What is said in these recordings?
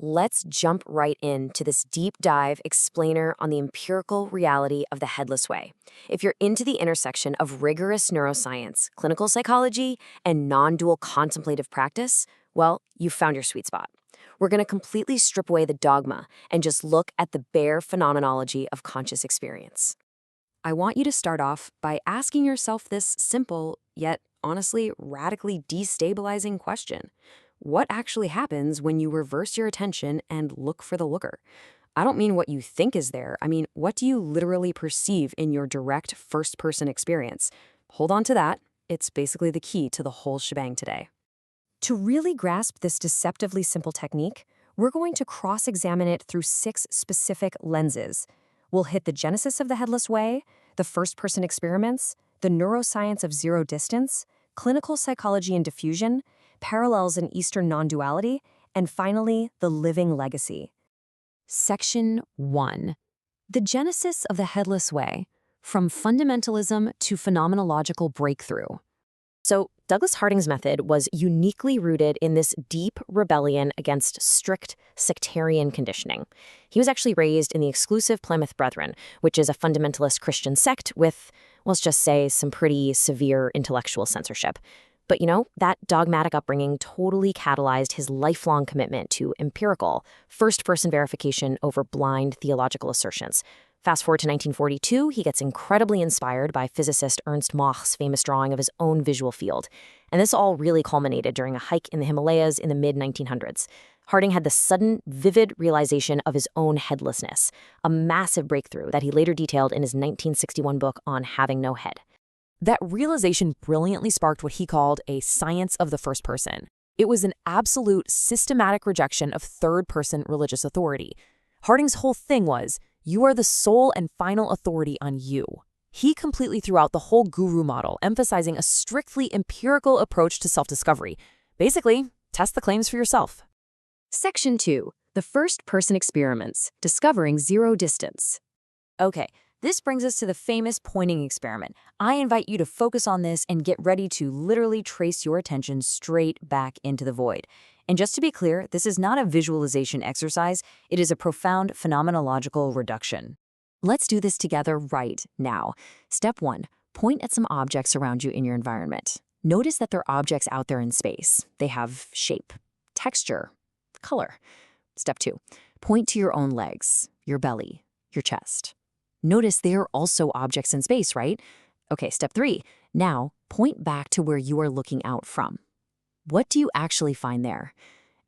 let's jump right into this deep dive explainer on the empirical reality of the Headless Way. If you're into the intersection of rigorous neuroscience, clinical psychology, and non-dual contemplative practice, well, you've found your sweet spot. We're going to completely strip away the dogma and just look at the bare phenomenology of conscious experience. I want you to start off by asking yourself this simple, yet honestly radically destabilizing question. What actually happens when you reverse your attention and look for the looker? I don't mean what you think is there. I mean, what do you literally perceive in your direct first-person experience? Hold on to that. It's basically the key to the whole shebang today. To really grasp this deceptively simple technique, we're going to cross-examine it through 6 specific lenses. We'll hit the genesis of the Headless Way, the first-person experiments, the neuroscience of zero distance, clinical psychology and diffusion, parallels in Eastern non-duality, and finally, the living legacy. Section 1. The genesis of the Headless Way, from fundamentalism to phenomenological breakthrough. So, Douglas Harding's method was uniquely rooted in this deep rebellion against strict sectarian conditioning. He was actually raised in the exclusive Plymouth Brethren, which is a fundamentalist Christian sect with, let's just say, some pretty severe intellectual censorship. But that dogmatic upbringing totally catalyzed his lifelong commitment to empirical, first-person verification over blind theological assertions. Fast forward to 1942, he gets incredibly inspired by physicist Ernst Mach's famous drawing of his own visual field. And this all really culminated during a hike in the Himalayas in the mid-1900s. Harding had the sudden, vivid realization of his own headlessness, a massive breakthrough that he later detailed in his 1961 book on having no head. That realization brilliantly sparked what he called a science of the first person. It was an absolute systematic rejection of third-person religious authority. Harding's whole thing was, you are the sole and final authority on you. He completely threw out the whole guru model, emphasizing a strictly empirical approach to self-discovery. Basically, test the claims for yourself. Section 2. The first-person experiments, discovering zero distance. Okay, this brings us to the famous pointing experiment. I invite you to focus on this and get ready to literally trace your attention straight back into the void. And just to be clear, this is not a visualization exercise. It is a profound phenomenological reduction. Let's do this together right now. Step 1. Point at some objects around you in your environment. Notice that they're objects out there in space. They have shape, texture, color. Step 2. Point to your own legs, your belly, your chest. Notice they are also objects in space, right? Okay, step 3. Now, point back to where you are looking out from. What do you actually find there?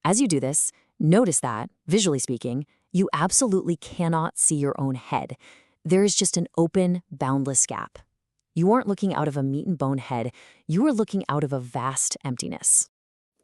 As you do this, notice that, visually speaking, you absolutely cannot see your own head. There is just an open, boundless gap. You aren't looking out of a meat and bone head, you are looking out of a vast emptiness.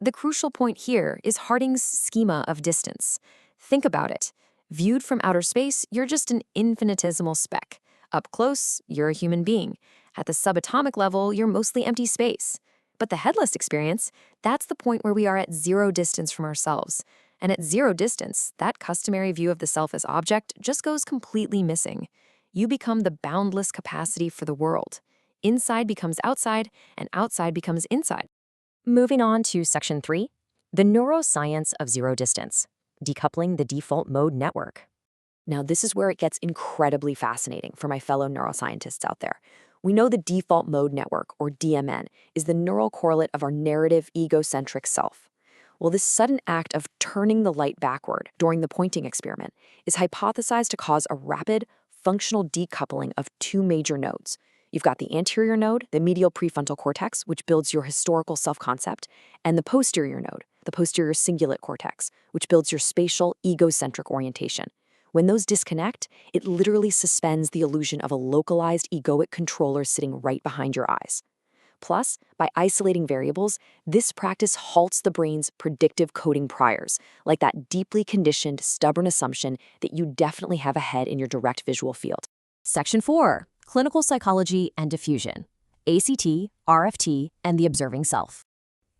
The crucial point here is Harding's schema of distance. Think about it. Viewed from outer space, you're just an infinitesimal speck. Up close, you're a human being. At the subatomic level, you're mostly empty space. But the headless experience, that's the point where we are at zero distance from ourselves. And at zero distance, that customary view of the self as object just goes completely missing. You become the boundless capacity for the world. Inside becomes outside, and outside becomes inside. Moving on to Section 3, the neuroscience of zero distance, decoupling the default mode network. Now, this is where it gets incredibly fascinating for my fellow neuroscientists out there. We know the default mode network, or DMN, is the neural correlate of our narrative egocentric self. Well, this sudden act of turning the light backward during the pointing experiment is hypothesized to cause a rapid, functional decoupling of 2 major nodes. You've got the anterior node, the medial prefrontal cortex, which builds your historical self-concept, and the posterior node, the posterior cingulate cortex, which builds your spatial egocentric orientation. When those disconnect, it literally suspends the illusion of a localized egoic controller sitting right behind your eyes. Plus, by isolating variables, this practice halts the brain's predictive coding priors, like that deeply conditioned, stubborn assumption that you definitely have a head in your direct visual field. Section 4. Clinical Psychology and Diffusion. ACT, RFT, and the Observing Self.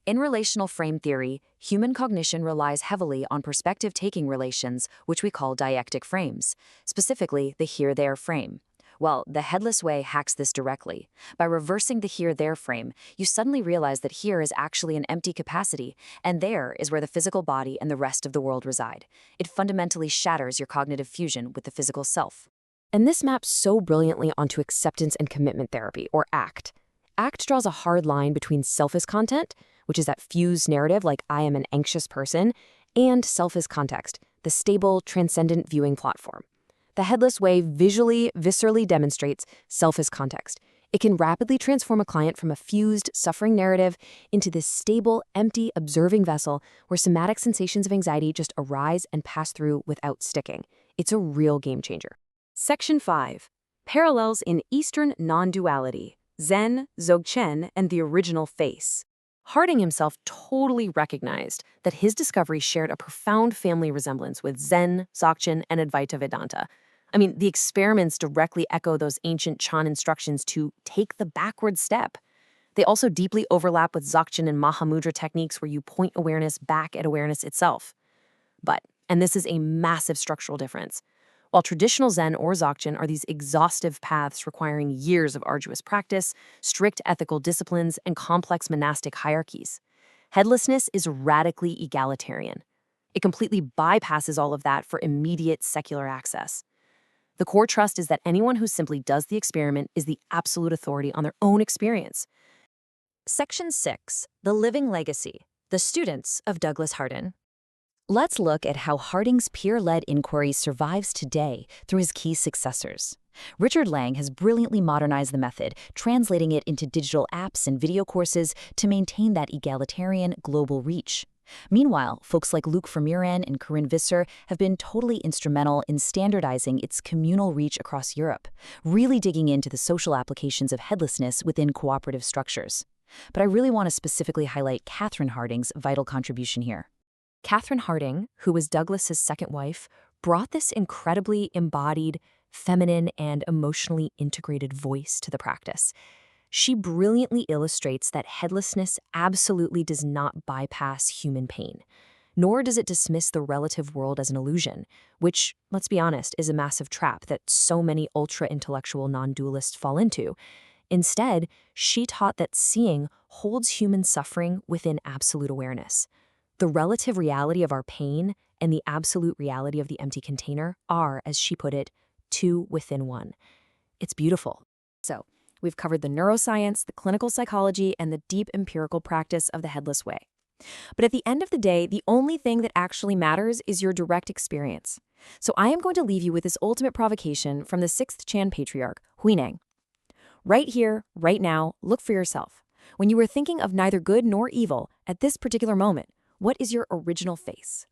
In relational frame theory, human cognition relies heavily on perspective-taking relations, which we call dyectic frames, specifically the here-there frame. Well, the Headless Way hacks this directly. By reversing the here-there frame, you suddenly realize that here is actually an empty capacity, and there is where the physical body and the rest of the world reside. It fundamentally shatters your cognitive fusion with the physical self. And this maps so brilliantly onto acceptance and commitment therapy, or ACT. ACT draws a hard line between self as content, which is that fused narrative like I am an anxious person, and self as context, the stable, transcendent viewing platform. The Headless Way visually, viscerally demonstrates self as context. It can rapidly transform a client from a fused, suffering narrative into this stable, empty, observing vessel where somatic sensations of anxiety just arise and pass through without sticking. It's a real game changer. Section 5. Parallels in Eastern non-duality, Zen, Dzogchen, and the original face. Harding himself totally recognized that his discovery shared a profound family resemblance with Zen, Dzogchen, and Advaita Vedanta. I mean, the experiments directly echo those ancient Chan instructions to take the backward step. They also deeply overlap with Dzogchen and Mahamudra techniques where you point awareness back at awareness itself. But, and this is a massive structural difference, while traditional Zen or Dzogchen are these exhaustive paths requiring years of arduous practice, strict ethical disciplines, and complex monastic hierarchies, headlessness is radically egalitarian. It completely bypasses all of that for immediate secular access. The core trust is that anyone who simply does the experiment is the absolute authority on their own experience. Section 6. The Living Legacy. The Students of Douglas Harding. Let's look at how Harding's peer-led inquiry survives today through his key successors. Richard Lang has brilliantly modernized the method, translating it into digital apps and video courses to maintain that egalitarian global reach. Meanwhile, folks like Luc Vermeuren and Corinne Visser have been totally instrumental in standardizing its communal reach across Europe, really digging into the social applications of headlessness within cooperative structures. But I really want to specifically highlight Catherine Harding's vital contribution here. Catherine Harding, who was Douglas's second wife, brought this incredibly embodied, feminine, and emotionally integrated voice to the practice. She brilliantly illustrates that headlessness absolutely does not bypass human pain, nor does it dismiss the relative world as an illusion, which, let's be honest, is a massive trap that so many ultra-intellectual non-dualists fall into. Instead, she taught that seeing holds human suffering within absolute awareness. The relative reality of our pain and the absolute reality of the empty container are, as she put it, two within one. It's beautiful. So, we've covered the neuroscience, the clinical psychology, and the deep empirical practice of the Headless Way. But at the end of the day, the only thing that actually matters is your direct experience. So I am going to leave you with this ultimate provocation from the 6th Chan patriarch, Huineng. Right here, right now, look for yourself. When you were thinking of neither good nor evil at this particular moment, what is your original face?